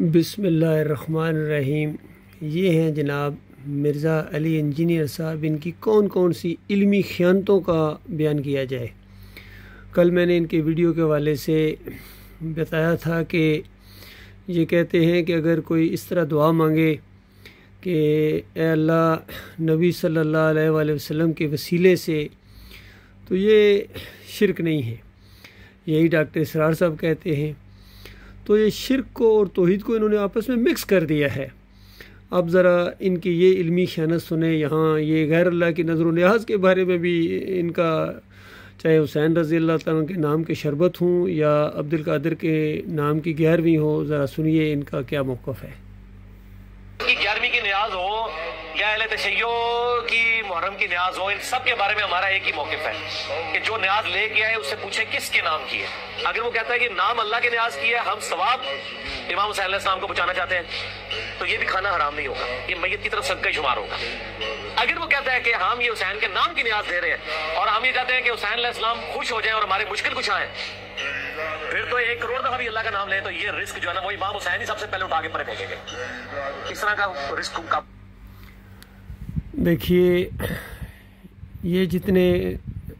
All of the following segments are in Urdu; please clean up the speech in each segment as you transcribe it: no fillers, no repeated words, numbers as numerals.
بسم اللہ الرحمن الرحیم۔ یہ ہیں جناب مرزا علی انجینئر صاحب، ان کی کون کون سی علمی خیانتوں کا بیان کیا جائے۔ کل میں نے ان کے ویڈیو کے حوالے سے بتایا تھا کہ یہ کہتے ہیں کہ اگر کوئی اس طرح دعا مانگے کہ اے اللہ نبی صلی اللہ علیہ وآلہ وسلم کے وسیلے سے، تو یہ شرک نہیں ہے، یہی ڈاکٹر اسرار صاحب کہتے ہیں۔ تو یہ شرک کو اور توحید کو انہوں نے آپس میں مکس کر دیا ہے۔ اب ذرا ان کی یہ علمی خیانت سنیں۔ یہاں یہ غیر اللہ کی نظر و نیاز کے بارے میں بھی ان کا، چاہے حسین رضی اللہ تعالیٰ کے نام کے شربت ہوں یا عبد القادر کے نام کی 11ویں ہو، ذرا سنیے ان کا کیا موقف ہے۔ 11ویں کی نیاز ہو یا اہل تشیع کی محرم کی نیاز ہو، ان سب کے بارے میں ہمارا ایک ہی موقف ہے کہ جو نیاز لے کے آئے اس سے پوچھیں کس کے نام کی ہے۔ اگر وہ کہتا ہے کہ نام اللہ کے نیاز کی ہے، ہم ثواب امام حسین علیہ السلام کو پہنچانا چاہتے ہیں، تو یہ بھی کھانا حرام نہیں ہوگا، یہ میت کی طرف صدقہ ہی شمار ہوگا۔ اگر وہ کہتا ہے کہ ہم یہ حسین کے نام کی نیاز دے رہے ہیں اور ہم یہ چاہتے ہیں کہ حسین علیہ السلام خوش ہو جائیں اور ہمارے مشکل کچھ آئیں، پھر تو 1 کروڑ دفعہ بھی اللہ کا نام لیں تو یہ رسک جو ہے نا وہ امام حسین ہی سب سے پہلے اٹھا کے پرے پھینکیں گے۔ اس طرح کا رسک کا دیکھیے، یہ جتنے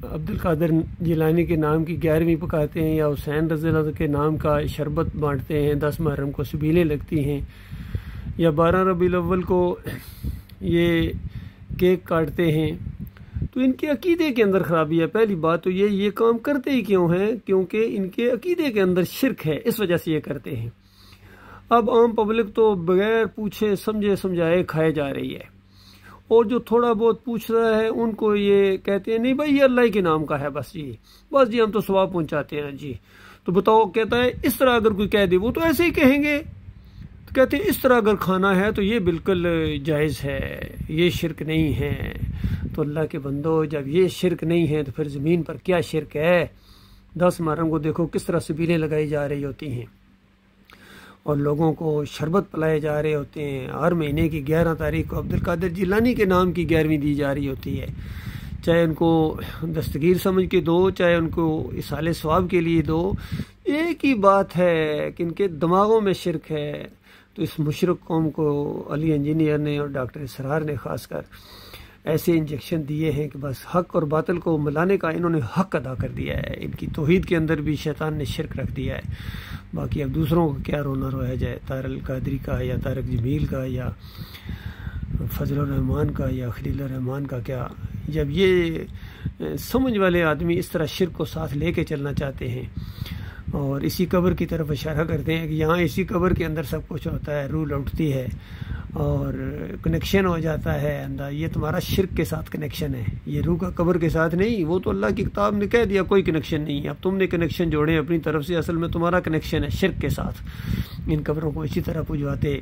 عبد القادر جیلانی کے نام کی 11ویں پکاتے ہیں یا حسین رضی اللہ عنہ کے نام کا شربت بانٹتے ہیں، 10 محرم کو سبیلیں لگتی ہیں، یا 12 ربیع الاول کو یہ کیک کاٹتے ہیں، تو ان کے عقیدے کے اندر خرابی ہے۔ پہلی بات تو یہ کام کرتے ہی کیوں ہیں؟ کیونکہ ان کے عقیدے کے اندر شرک ہے، اس وجہ سے یہ کرتے ہیں۔ اب عام پبلک تو بغیر پوچھے سمجھے سمجھائے کھائے جا رہی ہے، اور جو تھوڑا بہت پوچھ رہا ہے ان کو یہ کہتے ہیں نہیں بھائی یہ اللہ کے نام کا ہے، بس جی ہم تو ثواب پہنچاتے ہیں جی۔ تو بتاؤ، کہتا ہے اس طرح اگر کوئی کہہ دے وہ تو ایسے ہی کہیں گے، تو کہتے ہیں اس طرح اگر کھانا ہے تو یہ بالکل جائز ہے، یہ شرک نہیں ہے۔ تو اللہ کے بندو، جب یہ شرک نہیں ہے تو پھر زمین پر کیا شرک ہے؟ 10 محرم کو دیکھو کس طرح سبیلیں لگائی جا رہی ہوتی ہیں اور لوگوں کو شربت پلائے جا رہے ہوتے ہیں۔ ہر مہینے کی 11 تاریخ کو عبد القادر جیلانی کے نام کی 11ویں دی جا رہی ہوتی ہے، چاہے ان کو دستگیر سمجھ کے دو، چاہے ان کو اصالِ ثواب کے لیے دو، ایک ہی بات ہے کہ ان کے دماغوں میں شرک ہے۔ تو اس مشرک قوم کو علی انجینئر نے اور ڈاکٹر اسرار نے خاص کر ایسے انجیکشن دیے ہیں کہ بس حق اور باطل کو ملانے کا انہوں نے حق ادا کر دیا ہے۔ ان کی توحید کے اندر بھی شیطان نے شرک رکھ دیا ہے۔ باقی اب دوسروں کو کیا رونا رویا جائے، طاہر القادری کا یا طارق جمیل کا یا فضل الرحمان کا یا خلیل الرحمان کا، کیا جب یہ سمجھ والے آدمی اس طرح شرک کو ساتھ لے کے چلنا چاہتے ہیں اور اسی قبر کی طرف اشارہ کرتے ہیں کہ یہاں اسی قبر کے اندر سب کچھ ہوتا ہے، روح لوٹتی ہے اور کنیکشن ہو جاتا ہے اندر، یہ تمہارا شرک کے ساتھ کنیکشن ہے، یہ روح کا قبر کے ساتھ نہیں۔ وہ تو اللہ کی کتاب نے کہہ دیا کوئی کنیکشن نہیں ہے، اب تم نے کنیکشن جوڑے اپنی طرف سے، اصل میں تمہارا کنیکشن ہے شرک کے ساتھ۔ ان قبروں کو اسی طرح پجواتے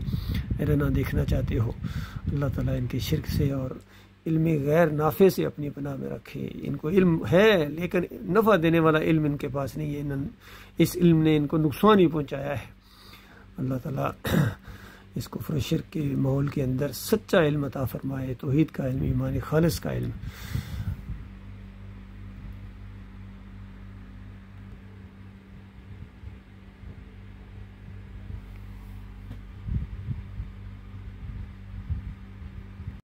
رہنا دیکھنا چاہتے ہو۔ اللہ تعالیٰ ان کے شرک سے اور علم غیر نافع سے اپنی پناہ میں رکھے۔ ان کو علم ہے لیکن نفع دینے والا علم ان کے پاس نہیں ہے، اس علم نے ان کو نقصان ہی پہنچایا ہے۔ اللہ تعالیٰ اس کفر و شرک کے ماحول کے اندر سچا علم عطا فرمائے، توحید کا علم، ایمان خالص کا علم۔